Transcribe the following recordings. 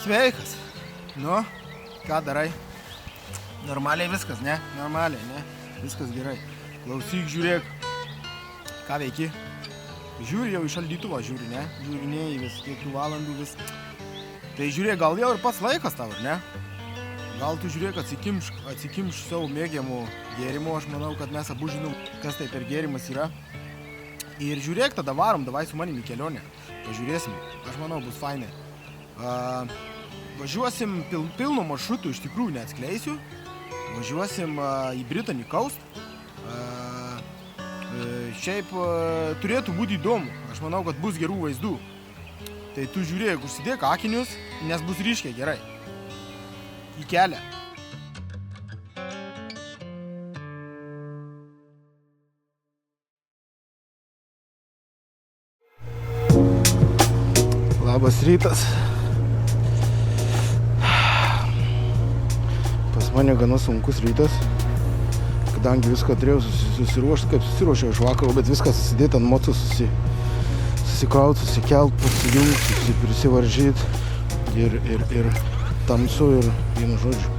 Sveikas. Nu, ką darai? Normaliai viskas, ne? Normaliai, ne? Viskas gerai. Klausyk, žiūrėk. Ką veiki? Žiūri jau iš šaldytuvo, žiūri, ne? Žiūrinėjai vis, kiek tų valandų vis. Tai žiūrėk, gal jau ir pats laikas tau, ne? Gal tu žiūrėk, atsikimš savo mėgiamų gėrimų. Aš manau, kad mes abu žinom, kas tai per gėrimas yra. Ir žiūrėk, tada varom, davai su manim į kelionę. Pažiūrėsim. Aš manau, bus fainai. Važiuosim pilnu maršrutu, iš tikrųjų neatskleisiu. Važiuosim į Brittany Coast. Šiaip turėtų būti įdomu. Aš manau, kad bus gerų vaizdų. Tai tu žiūrėk, užsidėk akinius, nes bus ryškiai gerai. Į kelią. Labas rytas. Pas mane gana sunkus rytas, kadangi viską turėjau susiruošti, kaip susiruošiau iš vakaro, bet viską susidėti ant mocų, susikraut, susikelt, pasijungt, prisivaržyt ir tamsu ir vienu žodžiu.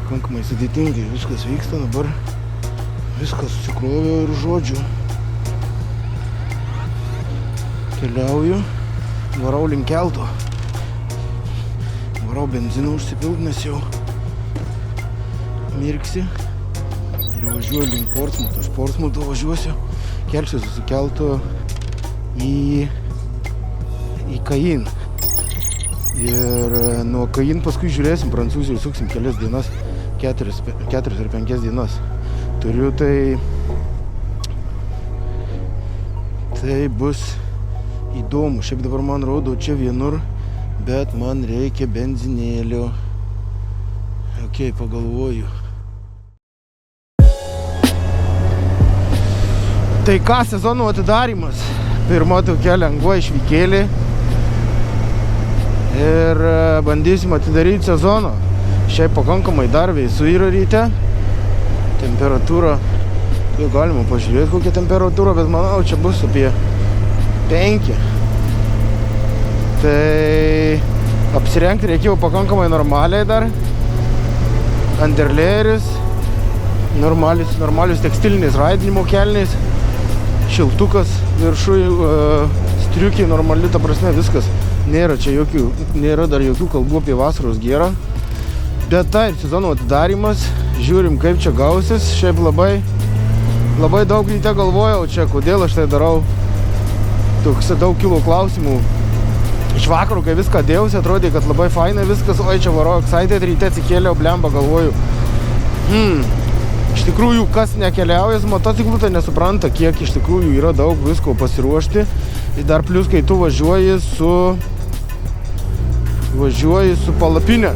Pakankamai sudėtingai viskas vyksta, dabar viskas susikrovė ir žodžiu. Keliauju, varau link kelto. Varau benziną užsipilt, nes jau mirksi. Ir važiuoju link Portsmuto. Iš Portsmuto važiuosiu, kelsiuosi su keltu į Kain. Ir nuo Kain paskui žiūrėsim, Prancūzijoj suksim kelias dienas, 4 ar 5 dienas. Turiu tai bus įdomu. Šiaip dabar man rodo čia vienur, bet man reikia benzinėlio. Ok, pagalvoju. Tai ką, sezono atidarymas. Pirma tokia lengva išvykėlė. Ir bandysim atidaryti sezoną. Šiaip pakankamai dar vėsu yra ryte. Temperatūra, tai galima pažiūrėti kokią temperatūrą, bet manau, čia bus apie 5. Tai apsirengti reikėjo pakankamai normaliai dar. Underlayeris, normalius tekstiliniais raidinimo kelniais, šiltukas viršui, striukiai normali, ta prasme viskas. Nėra dar jokių kalbų apie vasaros gėrą. Bet tai sezono atidarymas, žiūrim kaip čia gausis. Šiaip labai daug ryte galvojau čia, kodėl aš tai darau. Toks daug kilo klausimų. Iš vakarų, kai viską dėjausi, atrodė, kad labai fainai viskas. Oi, čia varau excited, ryte atsikėliau, blemba, galvoju. Iš tikrųjų, kas nekeliauja su motociklu, tai nesupranta, kiek iš tikrųjų yra daug visko pasiruošti. Ir dar plius, kai tu važiuoji su palapinė.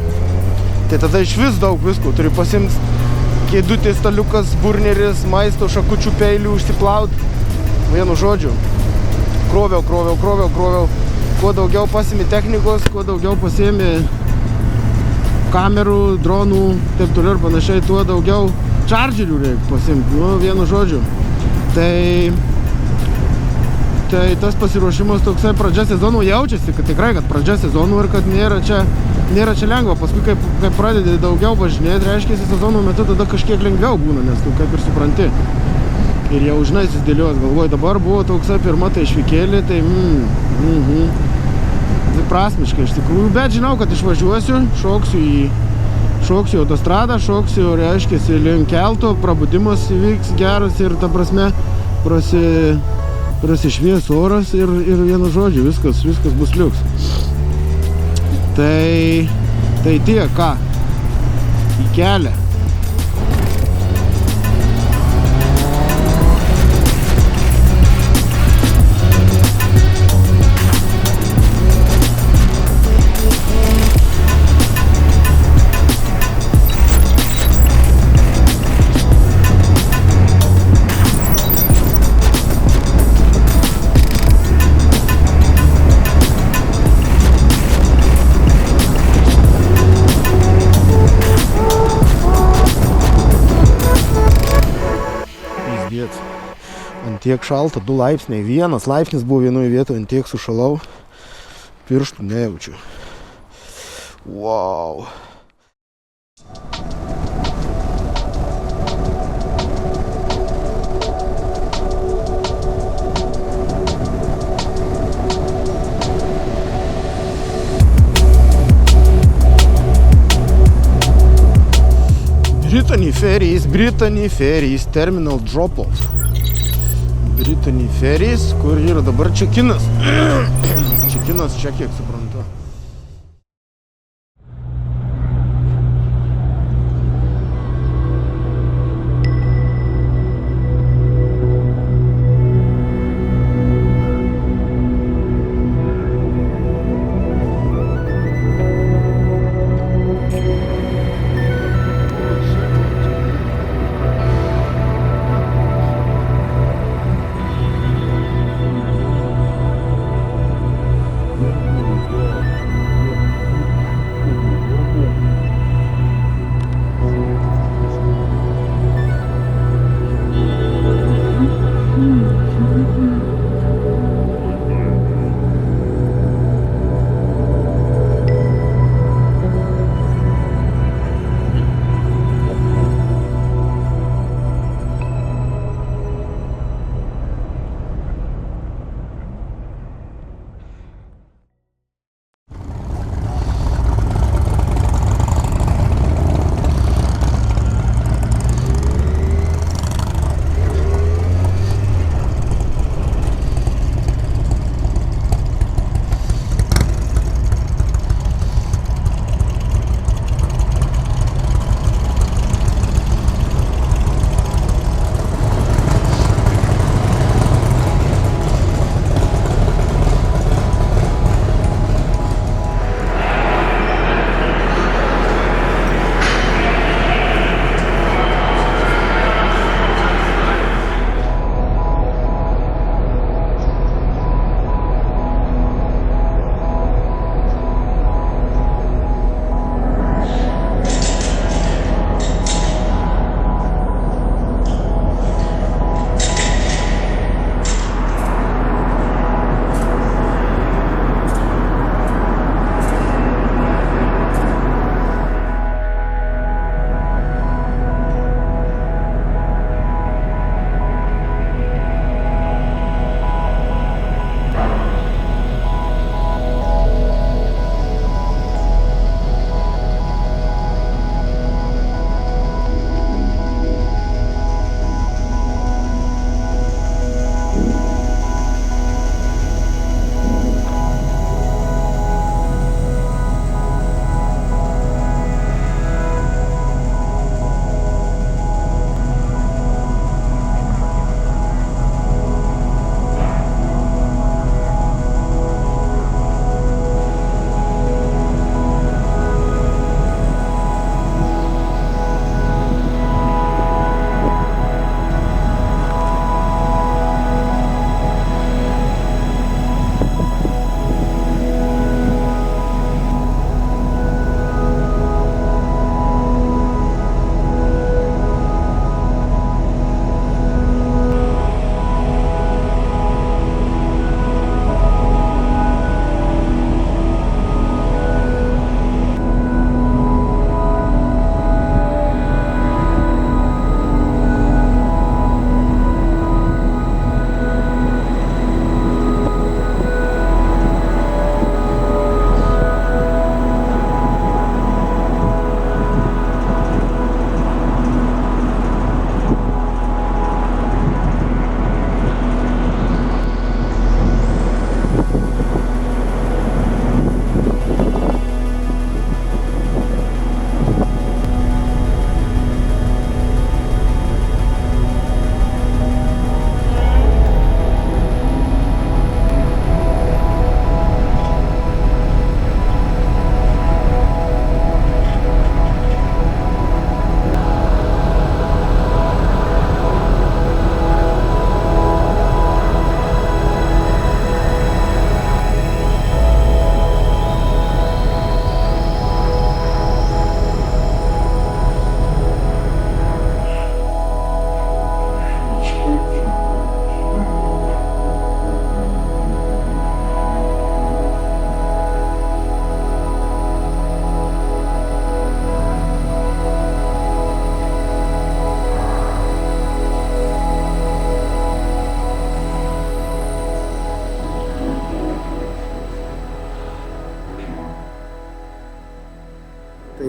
Tai tada iš vis daug visko. Turi pasiimti kėdutės, staliukas, burneris, maisto, šakučių, peilių, užsiplaut. Vienu žodžiu. Kroviau. Kuo daugiau pasiimi technikos, kuo daugiau pasiimi kamerų, dronų, taip toliau ir panašiai, tuo daugiau čardžerių reikia pasiimti, vienu žodžiu. Tai tas pasiruošimas toksai pradžia sezonų jaučiasi, kad tikrai, kad pradžia sezonų ir kad nėra čia lengva. Paskui, kai pradedi daugiau važinėti, reiškia, sezono metu tada kažkiek lengviau būna, nes tu kaip ir supranti. Ir jau žinai susidėlios, galvoju, dabar buvo toksai pirma tai išvykėlė, tai dviprasmiškai iš tikrųjų, bet žinau, kad išvažiuosiu, šoksiu į autostradą, šoksiu, reiškia, link kelto, prabudimas įvyks geras ir ta prasme prasišvies oras ir vienu žodžiu, viskas bus liuks. Tai tiek, ką? Į kelią. Jėts. Ant tiek šalta, 2 laipsniai. 1 laipsnis buvo vienoje vietoje, ant tiek sušalau. Pirštų nejaučiu. Wow. Brittany Ferries, terminal drop-off. Brittany Ferries, kur yra dabar čekinas. Čekinas čia, kiek suprantu.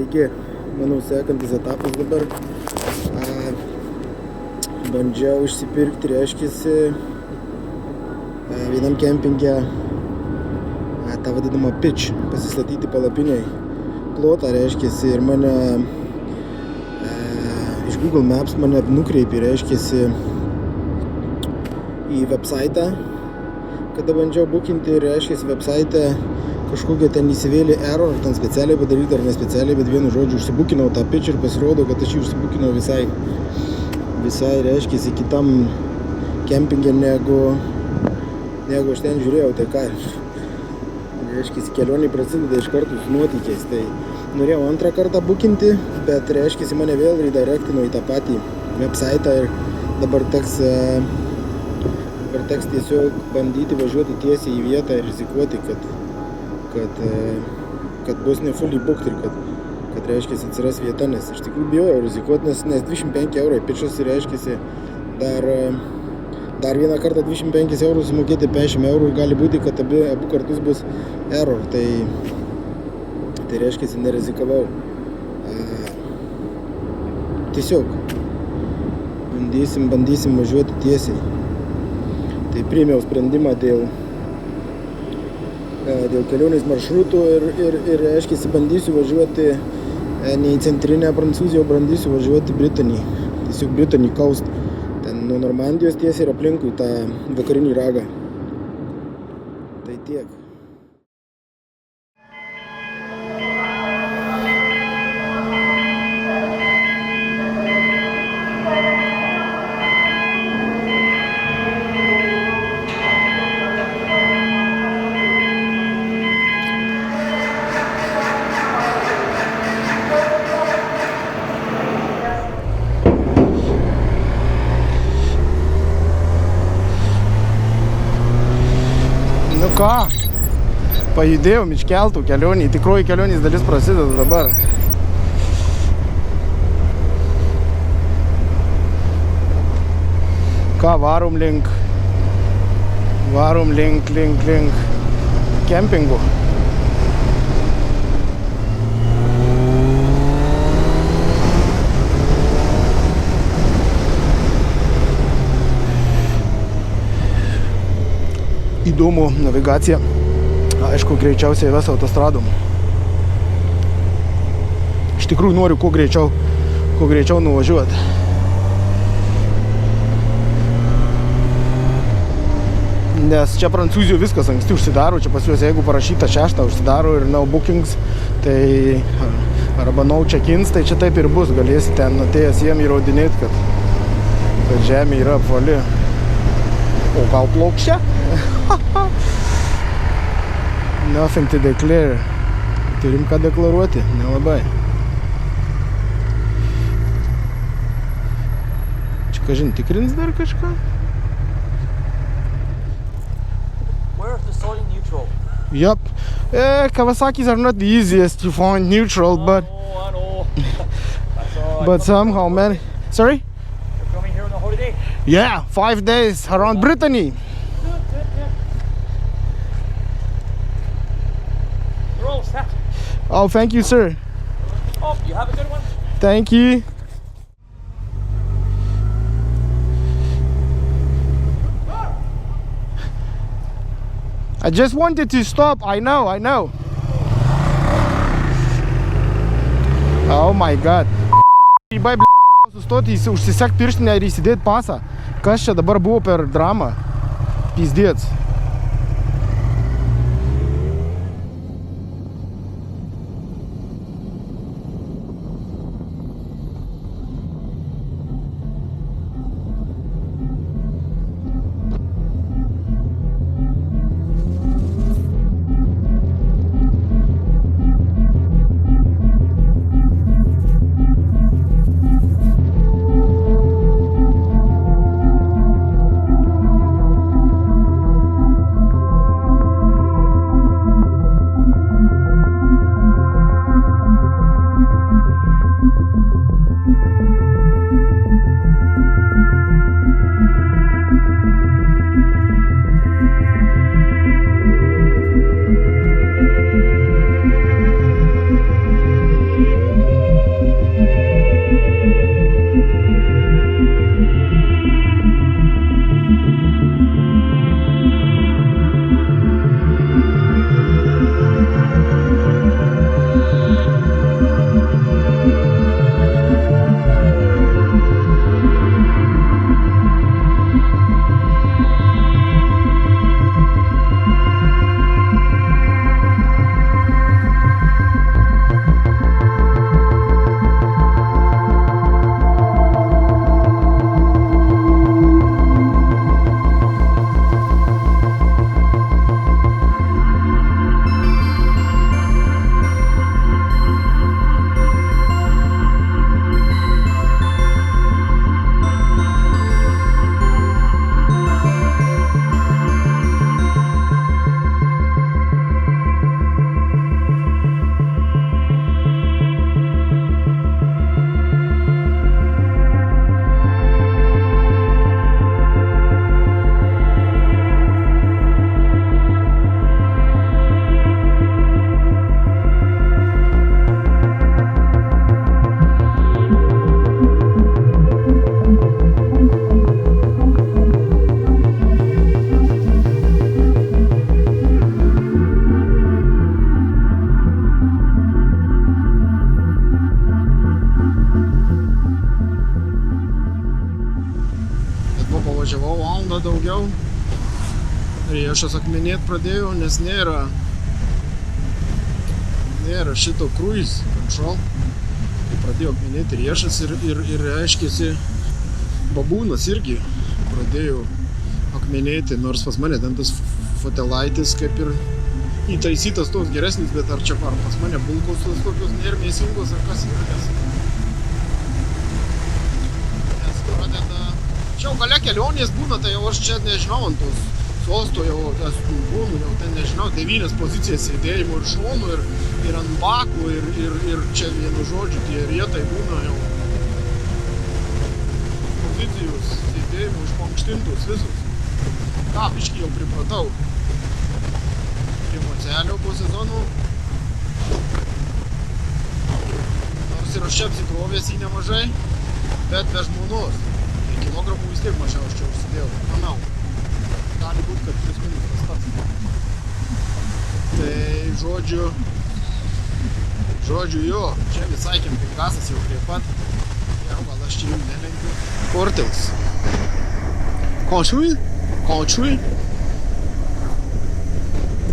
sveiki, mano sekantis etapas dabar. Bandžiau išsipirkti, reiškiasi, vienam kempinge tą vadinamą pitch, pasistatyti palapiniai plotą, reiškiasi, ir mane iš Google Maps mane nukreipė, reiškiasi, į website, kada bandžiau bukinti, reiškiasi, website kažkokia ten įsivėlė error, ten specialiai padaryta ar nespecialiai, bet vienu žodžiu užsibukinau tą pitch ir pasirodo, kad aš jį užsibukinau visai, reiškiasi, kitam kempinge negu aš ten žiūrėjau, tai ką, reiškiasi, kelionė prasideda iš karto su nuotykiais, tai norėjau antrą kartą bukinti, bet, reiškiasi, mane vėl redirectino į tą patį website ir dabar teks tiesiog bandyti važiuoti tiesiai į vietą ir rizikuoti, kad bus ne fully booked ir kad reiškiasi atsiras vieta, nes iš tikrųjų bijojau rizikuoti, nes 25 eurai pitchas ir reiškiasi dar vieną kartą 25 eurų sumokėti 50 eurų ir gali būti, kad abu kartus bus error, tai reiškiasi nerizikavau. Tiesiog bandysim važiuoti tiesiai. Tai priėmiau sprendimą dėl kelionės maršrutų ir reiškiasi bandysiu važiuoti ne į centrinę Prancūziją, bandysiu važiuoti Britanį. Tiesiog Britanį Coast. Ten nuo Normandijos tiesiai ir aplinkui tą vakarinį ragą. Tai tiek. Nu ką, pajudėjom iš keltų kelionį, tikroji kelionės dalis prasideda dabar. Ką, varom link kempingų. Įdomu navigacija, aišku, greičiausiai ves autostradom. Iš tikrųjų noriu kuo greičiau nuvažiuoti. Nes čia Prancūzijoje viskas anksti užsidaro, čia pas juos jeigu parašyta 6 užsidaro ir no bookings, tai arba no check-ins, tai čia taip ir bus, galėsi ten atėjęs jiem įrodinėti, kad žemė yra apvali. O gal plokščia? Nothing to declare. Turim ką deklaruoti, nelabai. Čia kažin tikrins dar kažką? Where is the solid neutral? Yep. Kawasaki's are not the easiest to find neutral, but I know. but somehow, man. Sorry? You're coming here on a holiday? Yeah, 5 days around Brittany. You're all set. Oh, thank you, sir. Oh, you have a good one? Thank you. I just wanted to stop. I know. Oh my god. Sustoti, užsisek pirštinę ir įsidėti pasą. Kas čia dabar buvo per dramą? Pizdėts. važiavau valandą daugiau. Riešas akmenėt pradėjau, nes nėra šito cruise control. Tai pradėjo akmenėti riešas ir reiškiasi babūnas irgi pradėjo akmenėti, nors pas mane ten tas fotelaitis kaip ir įtaisytas toks geresnis, bet ar čia pas mane bulkos tokios nėra mėsingos ar kas yra, nes pradeda... Čia gale kelionės būna, tai jau aš čia nežinau ant tos sosto jau būnu, jau ten nežinau, 9 pozicijas sėdėjimo ir šonų ir ant bakų ir čia vienu žodžiu tie rietai būna jau pozicijos sėdėjimo išmankštintos visus. Ką, biškį jau pripratau prie mocelio po sezonų. Nors ir aš čia apsikrovęs į nemažai, bet be žmonos. Tai kilogramų vis tiek mažiau aš čia užsidėjau, manau. Gali būt, kad 3 minutės pats. Tai žodžiu jo, čia visai kempingasas jau prie pat. Jau gal aš čia jų nelenkiu. Portels. Končiui.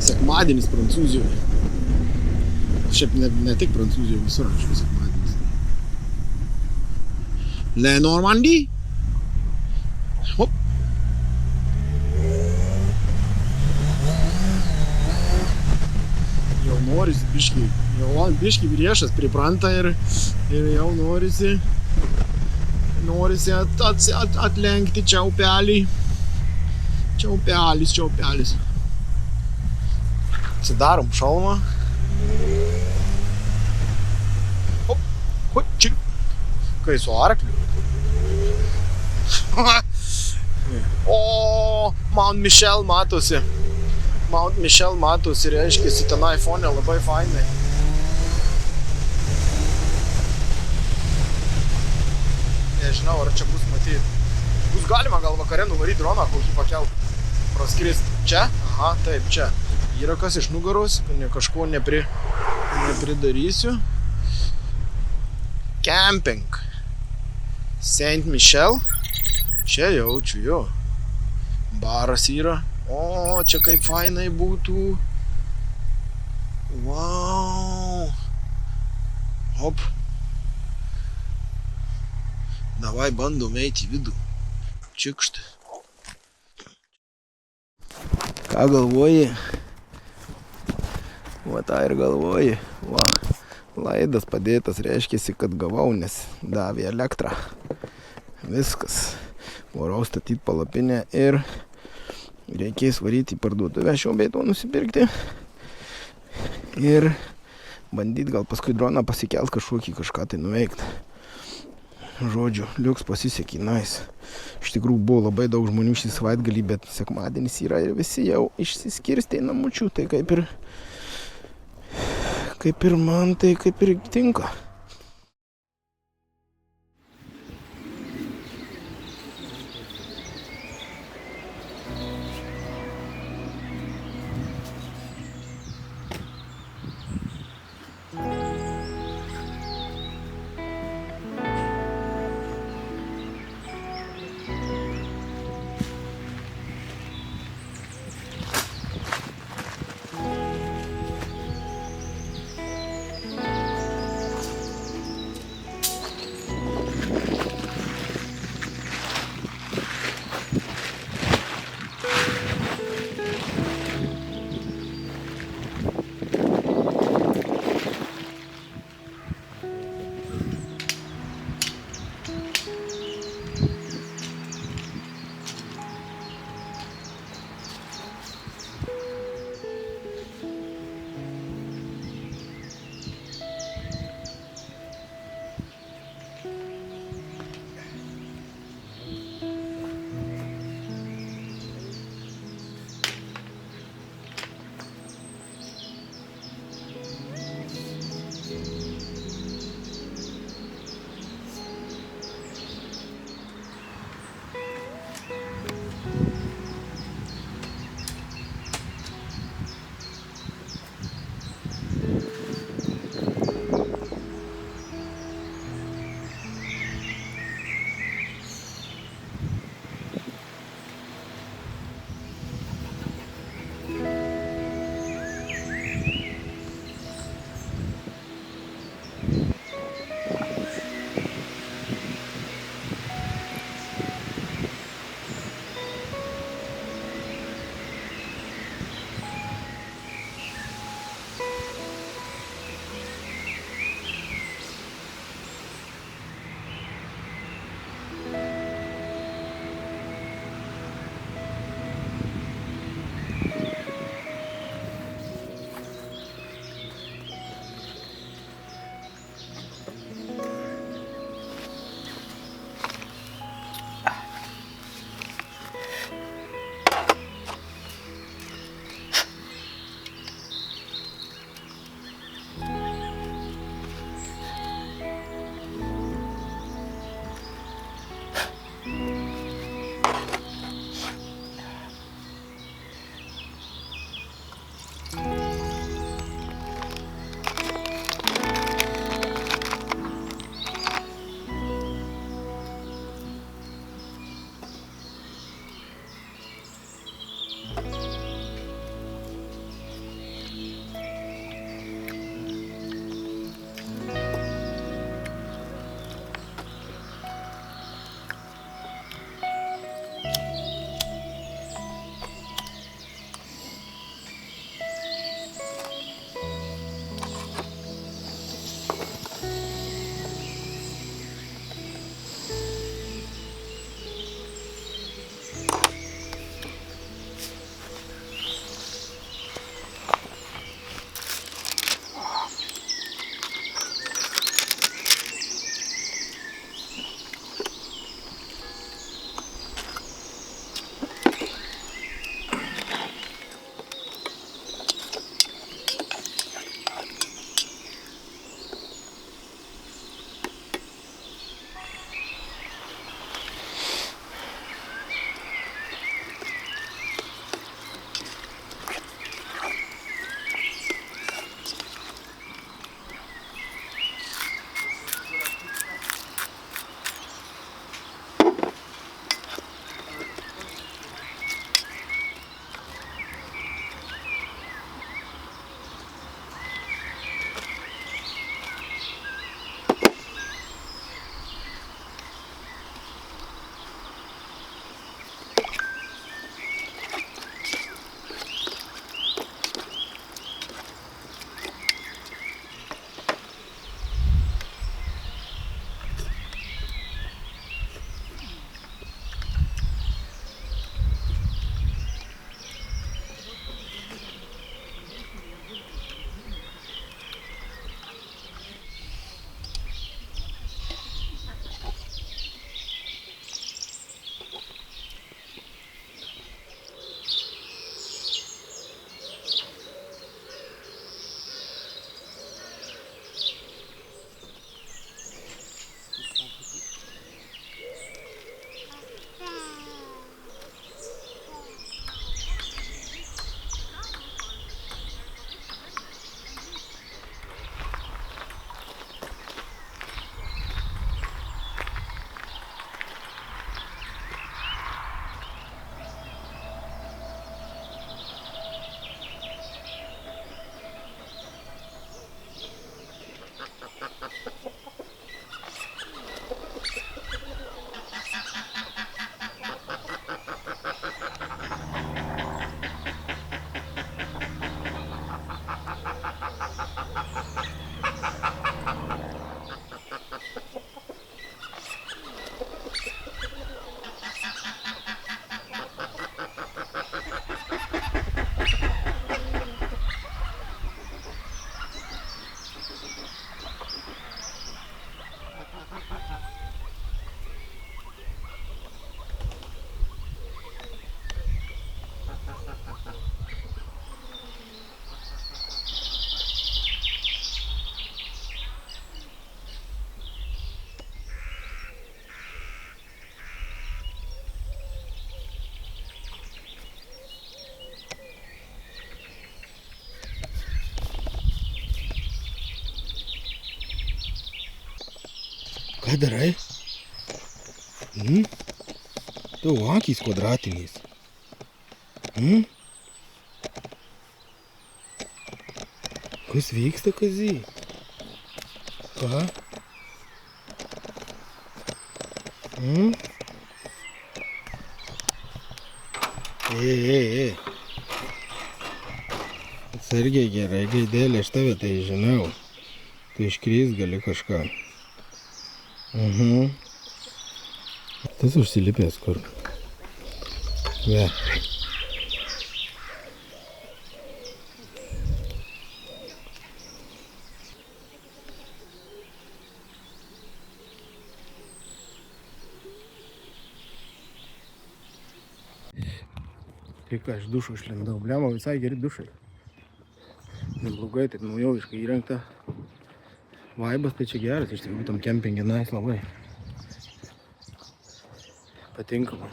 Sekmadienis Prancūzijoje. Šiaip ne tik Prancūzijoje, visur aš sekmadienis. Le Normandie. Hop. Jau norisi biškį riešas pripranta ir jau norisi atlenkti čia upelį. Čia upelis. Atsidarom šalmą. Hop, čik. Kai su arkliu. O, Mount Michel matosi. Reiškiasi tenai fone labai fainai. Nežinau, ar čia bus matyti. Bus galima gal vakare nuvaryti droną, kokį pakelt. Praskrist čia? Aha, taip, čia. Yra kas iš nugaros, kažko nepridarysiu. Camping. Saint Michel. Čia jaučiu, jo. Baras yra. O, čia kaip fainai būtų. Wow. Hop. Davai bandom eiti į vidų. Čikšt. Ką galvoji? Va tą ir galvoji. Va. Laidas padėtas reiškiasi, kad gavau, nes davė elektrą. Viskas. Varau statyti palapinę ir reikės varyti į parduotuvę šio bei to nusipirkti. Ir bandyti gal paskui droną pasikelt kažką tai nuveikti. Žodžiu, liuks pasisekė, nice. Iš tikrųjų buvo labai daug žmonių šį savaitgalį, bet sekmadienis yra ir visi jau išsiskirstė namučių, tai kaip ir man tai kaip ir tinka. Ką darai? Tavo akys kvadratinės. Kas vyksta, Kazy? Ką? Ei. Atsargiai gerai, Gaidėlė, aš tave tai žinau. Tu iškrist gali kažką. Tas užsilipęs kur. Ve. Tai ką, iš dušo išlindau. Bliamo, visai geri dušai. Neblogai, taip naujoviškai įrengta. Vaibas tai čia geras, iš tikrųjų tam kempinge nais labai. Patinka man.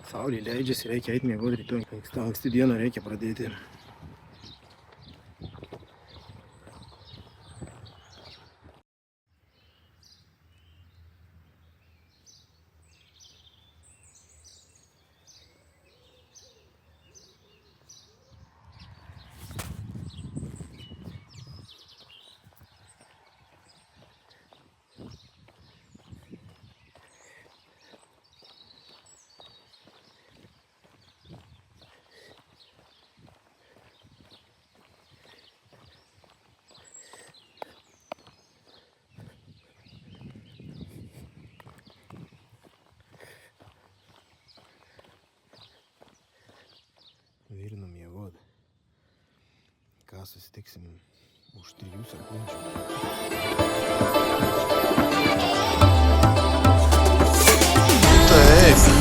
Saulė leidžiasi, reikia eit miegoti rytoj. Anksti dieną reikia pradėti. Vyrinam miegot. Ką susitiksim už 3 sekundžių. Taip.